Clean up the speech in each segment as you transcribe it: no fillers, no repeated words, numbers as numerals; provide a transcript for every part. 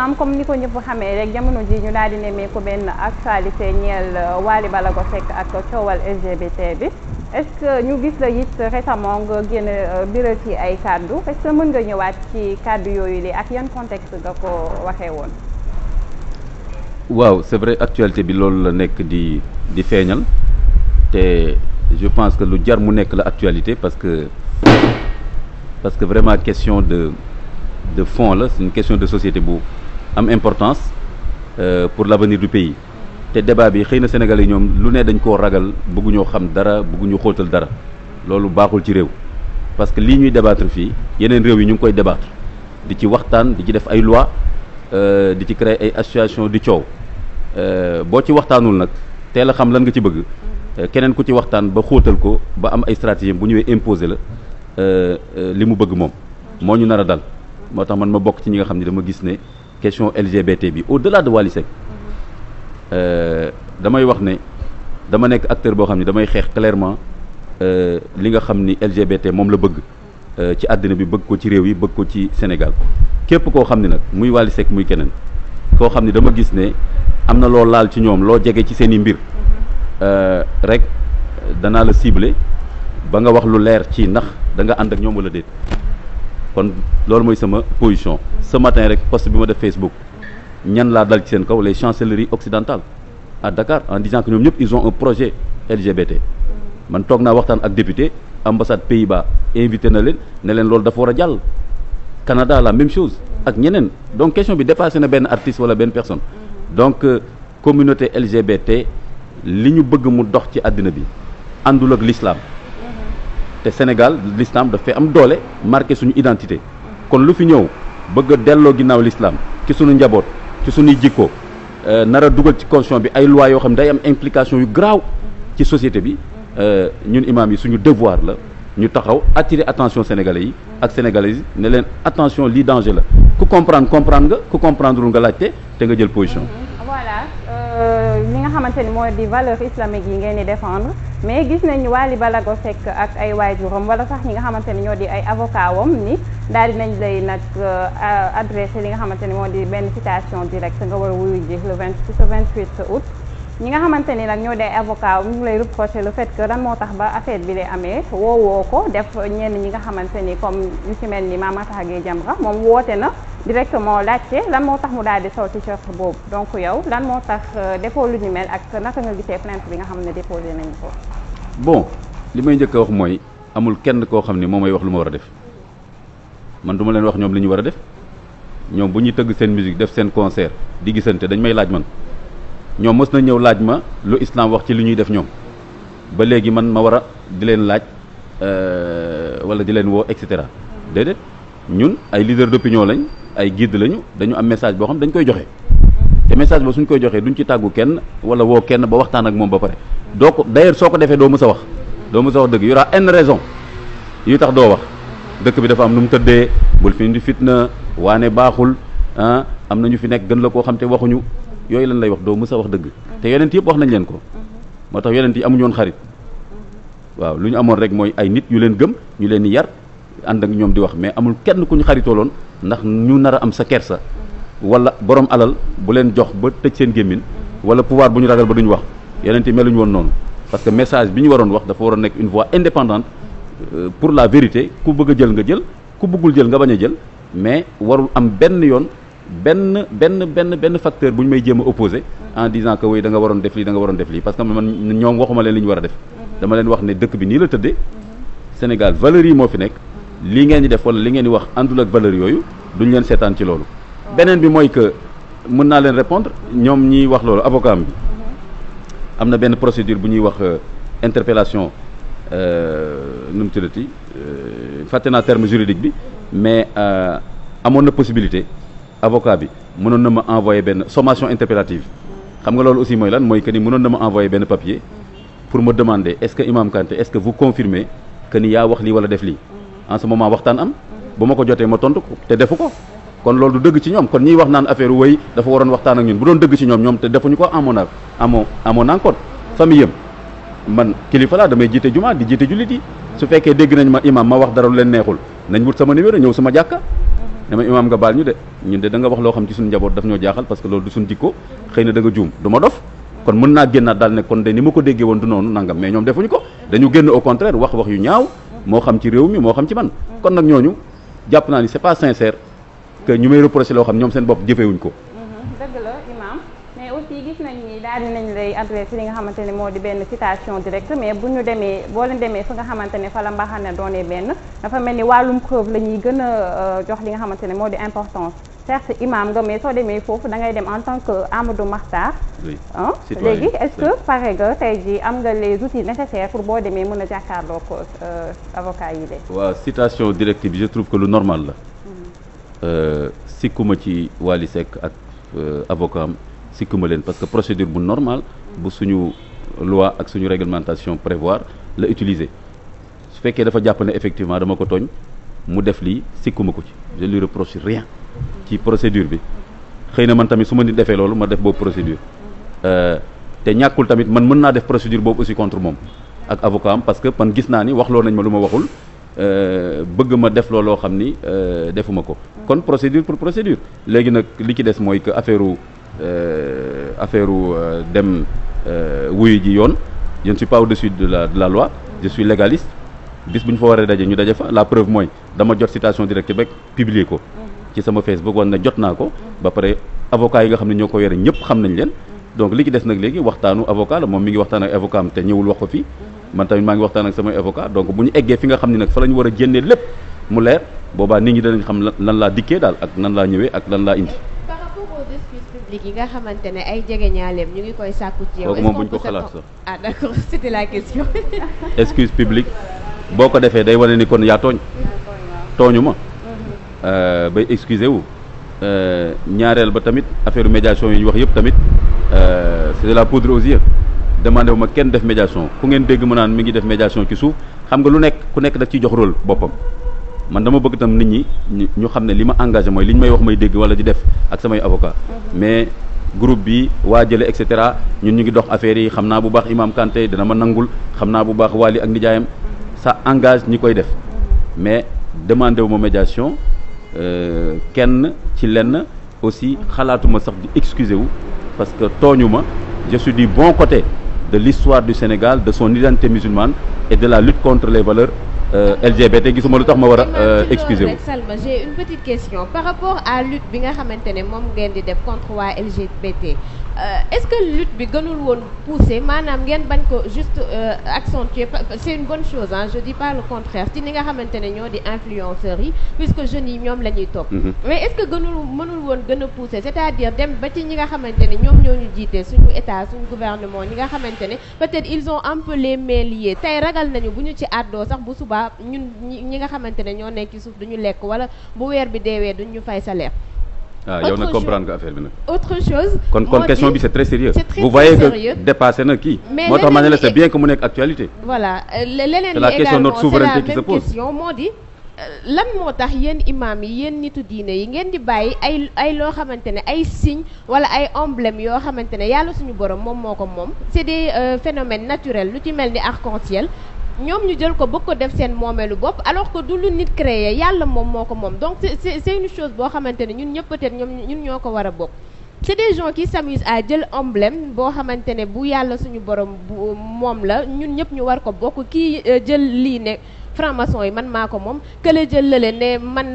imam comme ni ko ñëpp xamee rek jamono ji ñu daal di nemmeeku benn actualité ñeel Wally Ballago Seck ak coowal LGBT bi est-ce que ñu gis la it récemment nga génn biral ci ay kàddu est-ce que mën nga ñëwaat ci kàddu yooyu li ak yan contexte nga ko waxee woon. waaw c'est vrai actualité bi loolu la nekk di feeñal te je pense que lu jar mu nekk la actualité parce que vraiment question de fond la c'est une question de société bu am importance pour l'avenir du pays te débat bi xëy na Sénégalais ñoom lu ne dañ koo ragal bëgguñoo xam dara bëgguñu xóotal dara loolu baaxul ci réew parce que lii ñuy débattre fii yeneen réew yi ñu ngi koy débattre di ci waxtaan di ci def ay loi di ci créer ay association di coow boo ci waxtaanul nag teel a xam lan nga ci bëgg keneen ku ci waxtaan ba xóotal ko ba am ay stratégie bu ñëwee imposer la li mu bëgg moom moo ñu nar a dal moo tax man ma bokk ci ñi nga xam ne dama gis ne question LGBT bi au-delà de Wally Seck damay wax ne dama nekk acteur boo xam ne damay xeex clairement li nga xam ni LGBT moom la bëgg ci àddina bi bëgg ko ci réew yi bëgg ko ci Sénégal képp koo xam ne nag muy Wally Seck muy keneen koo xam ne dama gis ne am na loo laal ci ñoom loo jege ci seen i mbir rek danaa la cibler ba nga wax lu leer ci ndax da nga ànd ak ñoom wala déet kon loolu mooy sama position ce matin rek post bi ma def Facebook ñan laa dal ci seen kaw les chancelleries occidentales à Dakar en disant que ñoom ñëpp ils ont un projet LGBT man toog naa waxtaan ak député ambassade Pays-Bas invité na leen ne leen loolu dafa war a jàll Canada la même chose ak ñeneen donc question bi dépassé na benn artiste wala benn personne donc communauté LGBT li ñu bëgg mu dox ci àddina bi àndul ak l'islam te Sénégal l'islam daf fay am doole marqué suñu identité kon lu fi ñëw bëgg a delloo ginnaaw l'islam ci suñu njaboot ci suñuy jikko nar a dugal ci constitution bi ay lois yoo xam ne day am implication yu graaw ci société bi ñun imam yi suñu devoir la ñu taxaw attirer attention sénégalais yi ak sénégalaises yi ne leen attention lii danger la ku comprendre nga ku comprendre nga laajte te nga jël position. voilà li nga xamante ni mooy di valeur islamique yi ngeen di défendre mais gis nañu Wally Ballago Seck ak ay waajuram wala sax ñi nga xamante ni ñoo di ay avocat wam ni daal di nañ lay nag adressé li nga xamante ni moo di benn citation directe nga war a wuyu ji le 28 août ñi nga xamante ni nag ñoo di ay avocat wam ñu lay reproché le fait que lan moo tax ba affaire bi lay amee woowoo ko def ñenn ñi nga xamante ni comme ñu ci mel ni Mame Makhtar Gueye Jamra moom woote na directement laajte lan moo tax mu daal di sol t-shirt boobu donc yow lan moo tax defoo lu ñu mel ak naka nga gisee plainte bi nga xam ne déposé nañu ko. bon li may njëkk a wax mooy amul kenn koo xam ne moo may wax lu ma war a def man du ma leen wax ñoom li ñu war a def ñoom bu ñuy tëgg seen musique def seen concert di gisante dañ may laaj man ñoom mës na ñëw laaj ma lu islam wax ci li ñuy def ñoom ba léegi man ma war a di leen laaj wala di leen woo et cetera déedéet ñun ay leader d'opinion lañ ay guide lañu dañu am message boo xam dañ koy joxe te message ba suñ koy joxee duñ ci tàggu kenn wala woo kenn ba waxtaan ak moom ba pare doo ko d'ailleurs soo ko defee doo mës a wax dëgg y aura une raison yu tax doo wax dëkk bi dafa am nu mu tëddee bul fi indi fitna waane baaxul ah am na ñu fi nekk gën la koo xam te waxuñu yooyu lan lay wax doo mës a wax dëgg te yonent yëpp wax nañ leen ko moo tax yonent yi amuñu woon xarit waaw lu ñu amoon rek mooy ay nit yu leen gëm ñu leen di yar ànd ak ñoom di wax mais amul kenn ku ñu xaritooloon ndax ñu nar a am sa kersa wala borom alal bu leen jox ba tëj seen gémmin wala pouvoir bu ñu ragal ba duñu wax yonent yi meluñu woon noonu parce que message bi ñu waroon wax dafa war a nekk une voix indépendante pour la vérité ku bëgg a jël nga jël ku bëggul jël nga bañ a jël mais warul am benn yoon benn facteur bu ñu may jéem a opposé en disant que oui da nga waroon def lii da nga waroon def lii parce que man ñoom waxuma leen li ñu war a def dama leen wax ne dëkk bi nii la tëddee Sénégal valeurs yi moo fi nekk lii ngeen di def wala li ngeen di wax àndul ak valeurs yooyu duñ leen seetaan ci loolu beneen bi mooy que mën naa leen répondre ñoom ñiy wax loolu avocat bi am na benn procédure bu ñuy wax interpellation nu mu tuddati fàtte naa terme juridique bi mais amoon na possibilité avocat bi mënoon na ma envoyer benn sommation interpellative xam nga loolu aussi mooy lan mooy que ni mënoon na ma envoyer benn papier pour me demander est-ce que Imam Kanté est-ce que vous confirmez que ni yaa wax lii wala def lii en ce moment waxtaan am bu ma ko jotee ma tontu ko te defu ko kon loolu du dëgg ci ñoom kon ñiy wax naan affaire wéy dafa waroon waxtaan ak ñun bu doon dëgg ci ñoom te defuñu ko amoon encore famille yëm man kilifa laa damay jiite jumaa di jiite jullit yi su fekkee dégg nañ ma imam ma wax dara lu leen neexul nañ wut sama numéro ñëw sama jàkka ne ma imaam nga baal ñu de ñun de da nga wax loo xam ci suñu njaboot daf ñoo jaaxal parce que loolu du suñu jikko xëy na da nga juum du ma dof kon mën naa génnaat daal ne kon de ni ma ko déggee woon du noonu nangam mais ñoom defuñu ko dañu génn au contraire wax yu ñaaw moo xam ci réew mi moo xam ci man kon nag ñooñu jàpp naa ni c'est pas sincère que ñu may reprocher loo xam ñoom seen bopp jëfeewuñ ko. dëgg la imam mais aussi gis nañ ni daal dinañ lay adressé li nga xamante ne moo di benn citation directe mais bu ñu demee boo leen demee fa nga xamante ne fa la mbaxane doonee benn dafa mel ni wàllum preuve la ñuy gën a jox li nga xamante ne moo di importance certes imam nga mais soo demee foofu da ngay dem en tant que Amadou Makhtar. oui léegi est-ce que pare nga tey jii am nga les outils nécessaires pour boo demee mën a jàkkaarloo ko avocat yi de. waaw citation directe bi je trouve que lu normal la. sikkuma ci Wally Seck ak avocat am sikkuma leen parce que procédure bu normal bu suñu loi ak suñu réglementation prévoir la utiliser su fekkee dafa jàpp ne effectivement dama ko tooñ mu def lii sikkuma ko ci je lui reproche rien ci procédure bi xëy na man tamit su ma nit defee loolu ma def boobu procédure te ñàkkul tamit man mën naa def procédure boobu aussi contre moom ak avocat am parce que man gis naa ni waxloo nañ ma lu ma waxul bëgg ma def looloo xam ni defuma ko kon procédure pour procédure léegi nag li ci des mooy que affaire dem wuyu ji yoon je ne suis pas au-dessus de la loi je suis légaliste bis bu ñu fa waree daje ñu daje fa la preuve mooy dama jot citation directe rek publier ko ci sama Facebook wan ne jot naa ko ba pare avocat yi nga xam ne ñoo ko yore ñëpp xam nañ leen donc li ci des nag léegi waxtaanu avocat la moom mi ngi waxtaan ak avocat am te ñëwul wax ko fii man tamit maa ngi waxtaan ak samay avocat donc bu ñu eggee fi nga xam ne nag fa la ñu war a génnee lépp mu leer boobaa nit ñi danañ xam lan laa dikkee daal ak nan laa ñëwee ak lan laa indi. par rapport aux excuses publiques yi nga xamante ne ay jegeñaaleem ñu ngi koy sàkku ci yow. kooku moom bu ñu ko xalaat sax ah d'accord c'était la question. excuse publique boo ko defee day wane ni kon yaa tooñ. tooñu ma. bay excusé wu. ñaareel ba tamit affaire médiation yi ñu wax yëpp tamit c'est de la poudre aux yeux. demandé wu ma kenn def médiation ku ngeen dégg mu naan mi ngi def médiation ci suuf xam nga lu nekk ku nekk daf ciy jox rôle boppam man dama bëgg tam nit ñi ñu xam ne li ma engagé mooy li ñu may wax may dégg wala di def ak samay avocat mais groupe bi waa jële et cetera ñun ñu ngi dox affaire yi xam naa bu baax Imam Kanté dina ma nangul xam naa bu baax Wally ak nijaayam ça engage ñi koy def mais demandé wu ma médiation kenn ci lenn aussi xalaatuma sax di excusé wu parce que tooñu ma je suis du bon côté de l'histoire du Sénégal, de son identité musulmane et de la lutte contre les valeurs LGBT gisuma lu tax ma war a excuser wu. Salma, j'ai une petite question par rapport à lutte bi nga xamante ne moom ngeen di def contre waa LGBT est-ce que lutte bi gënul woon pousser maanaam ngeen bañ ko juste accentuer c'est une bonne chose hein je dis pas le contraire ci ni nga xamante ne ñoo di influenceurs yi puisque jeunes yi ñoom la ñuy topp mais est-ce que mënul woon gën a pousser c'est-à-dire dem ba ci ñi nga xamante ne ñoom ñoo ñu jiite suñu état suñu gouvernement ñi nga xamante ne peut-être ils ont un peu les mains liées tey ragal nañu bu ñu ci àddoo sax bu subaa ñun ñi nga xamante ne ñoo nekk ci suuf duñu lekk wala bu weer bi deewee duñu fay salaire. yow nag comprendre nga affaire bi nag. autre chose. kon question bi c'est très sérieux. c'est très vous voyez sérieux. que dépassé na kii. mais moo tax ma ne la c'est bien que mu nekk actualité. voilà leneen la li question de également notre c'est souveraineté la qui se même pose. question moo di lan moo tax yéen imam yi yéen nitu diine yi ngeen di bàyyi ay loo xamante ne ay signes wala ay emblèmes yoo xamante ne yàlla suñu borom moom moo ko moom c'est des phénomènes naturels lu ci mel ni arc-en-ciel ñoom ñu jël ko bëgg ko def seen moomeelu bopp alors que du lu nit créé yàlla moom moo ko moom donc c'est une chose boo xamante ne ñun ñëpp peut-être ñun ñoo ko war a bokk c'est des gens qui s'amusent à jël emblème boo xamante ne bu yàlla suñu borom bu moom la ñun ñëpp ñu war ko bokk kii jël lii ne franc-maçon yi man maa ko moom kële jël la leen ne man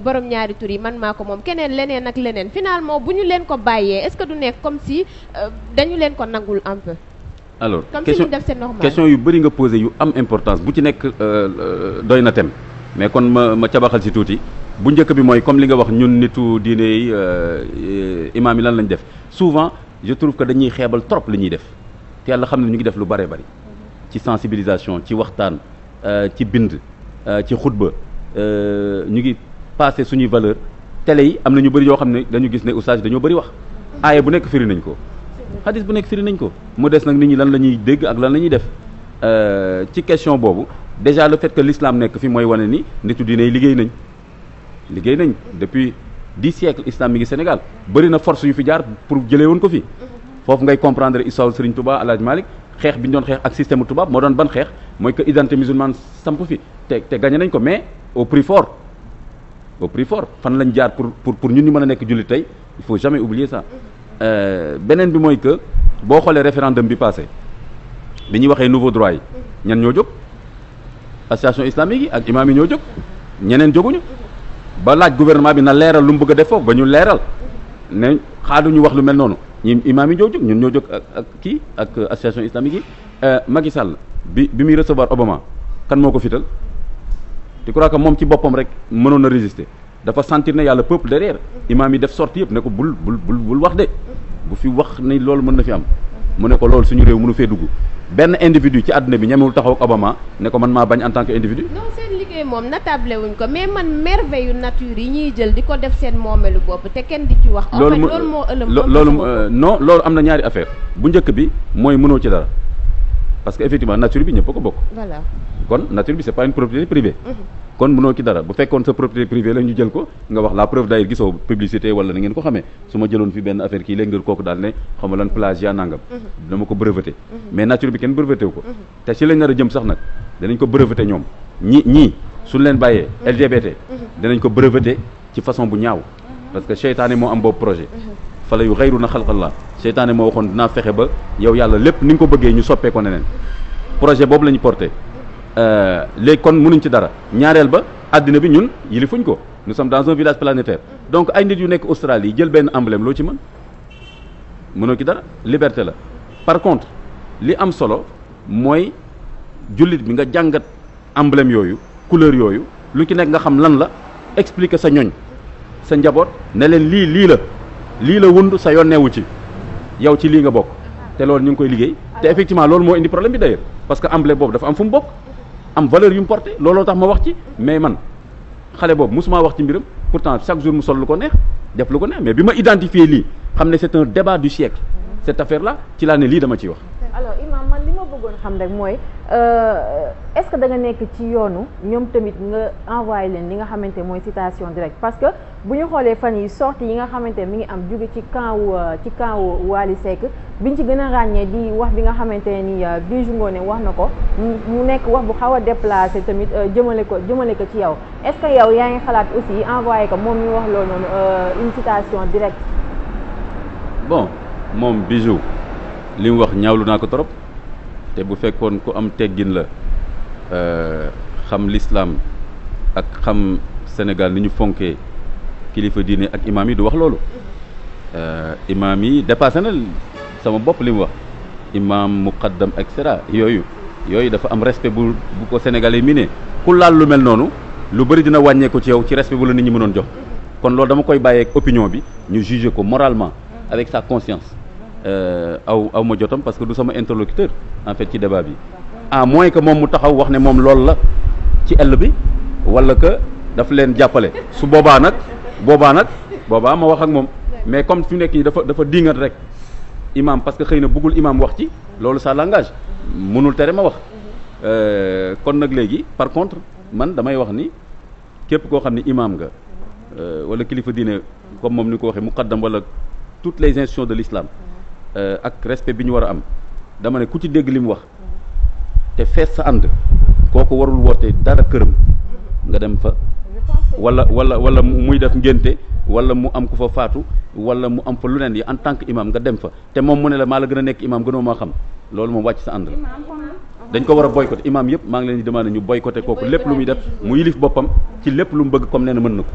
borom ñaari tur yi man maa ko moom keneen leneen ak leneen finalement bu ñu leen ko bàyyee est-ce que du nekk comme si dañu leen ko nangul un peu. alors comme si ñu def c'est normal question yu bëri nga posé yu am importance bu ci nekk doy na tem mais kon ma cabaxal si tuuti bu njëkk bi mooy comme li nga wax ñun nitu diine yi imaam yi lan lañ def souvent je trouve que dañuy xeebal trop li ñuy def te yàlla xam ne ñu ngi def lu bëree bëri ci sensibilisation ci waxtaan ci bind ci xutba ñu ngi passé suñuy valeur télé yi am na ñu bëri yoo xam ne dañu gis ne oustaz dañoo bëri wax aaye bu nekk firi nañ ko xadis bu nekk firi nañ ko mu des nag nit ñi lan la ñuy dégg ak lan la ñuy def ci question boobu déjà le fait que l'islam nekk fi mooy wane ni nitu diine yi liggéey nañ depuis 10 siècles islam mi ngi Sénégal bëri na force yu fi jaar pour jëlee woon ko fi foofu ngay comprendre histoire Serigne Touba El Hadj Malick xeex bi ñu doon xeex ak système tubaab moo doon ban xeex mooy que identité musulmane samp fi te gagné nañ ko mais au prix fort au prix fort fan lañ jaar pour ñun ñu mën a nekk jullit tey il faut jamais oublier ça. beneen bi mooy que boo xoolee référendum bi passé bi ñuy waxee nouveau droit yi ñan ñoo jóg association islamique yi ak imam yi ñoo jóg ñeneen jóguñu ba laaj gouvernement bi na leeral lu mu bëgg a def foofu ba ñu leeral ne xaaduñu wax lu mel noonu ñi imam yi ñoo jóg ñun ñoo jóg ak kii ak association islamique yi. Macky Sall bi muy recevoir Obama kan moo ko fital je crois que moom ci boppam rek mënoon a résister dafa sentir ne yàlla peuple derrière imam yi def sortie yëpp ne ko bul wax de bu fi wax ne loolu mën na fi am mu ne ko loolu suñu réew mënu fee dugg benn individu ci àdduna bi ñemewul taxaw ak Obama ne ko man maa bañ en tant que individu. non seen liggéey moom natable wuñ ko mais man merveille yu nature yi ñuy jël di ko def seen moomelu bopp te kenn di ci wax. loolu moo ëllëg loolu non loolu am na ñaari affaire bu njëkk bi mooy mënoo ci dara parce que effectivement nature bi ñëpp a ko bokk. voilà kon nature bi c'est pas une propriété privée. kon mënoo ci dara bu fekkoon sa propriété privée la ñu jël ko nga wax la preuve d'ailleurs gisoo publicité wala na ngeen ko xamee su ma jëloon fi benn affaire kii léegi nga kooku daal ne xam nga lan plagiat nangam. dama ko breveté mais nature bi kenn breveté wu ko. te ci lañ nar a jëm sax nag danañ ko breveté ñoom ñii suñ leen bàyyee LGBT. danañ ko breveté ci façon bu ñaaw parce que seytaane moo am boobu projet. fala yu xayru na xalqallah seytaane moo waxoon dinaa fexe ba yow yàlla lépp ni nga ko bëggee ñu soppee ko neneen projet boobu la ñu porté léegi kon mënuñ ci dara ñaareel ba àddina bi ñun yilifuñ ko nous sommes dans un village planétaire donc ay nit yu nekk Australie jël benn emblème loo ci mën mënoo ci dara liberté la par contre li am solo mooy jullit bi nga jàngat emblème yooyu couleur yooyu lu ci nekk nga xam lan la expliquer sa ñoñ sa njaboot ne leen lii la wund sa yoon neewu ci yow ci lii nga bokk te loolu ñu ngi koy liggéey te effectivement loolu moo indi problème bi d'ailleurs parce que emblème boobu dafa am fu mu bokk am valeur yu mu porté looloo tax ma wax ci mais man xale boobu musuma wax ci mbiram pourtant chaque jour mu sol lu ko neex def lu ko neex mais bi ma identifié lii xam ne c'est un débat du siècle cette affaire là ci laa ne lii dama ciy wax. alors imam man li ma bëggoon xam rek mooy est-ce que da nga nekk ci yoonu ñoom tamit nga envoyé leen li nga xamante mooy citation directe parce que bu ñu xoolee fan yi sortie yi nga xamante mi ngi am jóge ci camp wu Wally Seck biñ ci gën a ràññee di wax bi nga xamante ni Bijou Ngoné wax na ko mu nekk wax bu xaw a déplacé tamit jëmale ko ci yow est-ce que yow yaa ngi xalaat aussi envoyé ko moom mi wax loolu noonu une citation directe. bon moom Bijou li mu wax ñaawlu naa ko trop te bu fekkoon ku am teggin la xam l'islam ak xam Sénégal ni ñu fonkee kilifa diine ak imaam yi du wax loolu imaam yi dépassé na sama bopp li mu wax imaam muqaddam et cetera yooyu dafa am respect bu ko sénégalais mi ne ku laal lu mel noonu lu bëri dina wàññeeku ci yow ci respect bu la nit ñi mënoon jox kon loolu dama koy bàyyee ak opinion bi ñu juger ko moralement avec sa conscience aw ma jotam parce que du sama interlocuteur en fait ci débat bi à moins que moom mu taxaw wax ne moom loolu la ci ell bi wala que daf leen jàppale su boobaa ma wax ak moom mais comme fi nekk nii dafa diingat rek imam parce que xëy na bëggul imam wax ci loolu ça l'engage mënul tere ma wax kon nag léegi par contre man damay wax ni képp koo xam ne imam nga wala kilifa diine comme moom ni ko waxee muqaddam wala toutes les institutions de l'islam ak respect bi ñu war a am dama ne ku ci dégg li mu wax te fees sa ànd kooku warul woote dara këram nga dem fa wala muy def ngénte wala mu am ku fa faatu wala mu am fa lu neen yi en tant que imam nga dem fa te moom mu ne la maa la gën a nekk imam gënoo maa xam loolu moom wàcc sa ànd la dañ ko war a boycotté imam yëpp maa ngi leen di demandé ñu boycotté kooku lépp lu muy def mu yilif boppam ci lépp lu mu bëgg comme nee na mën na ko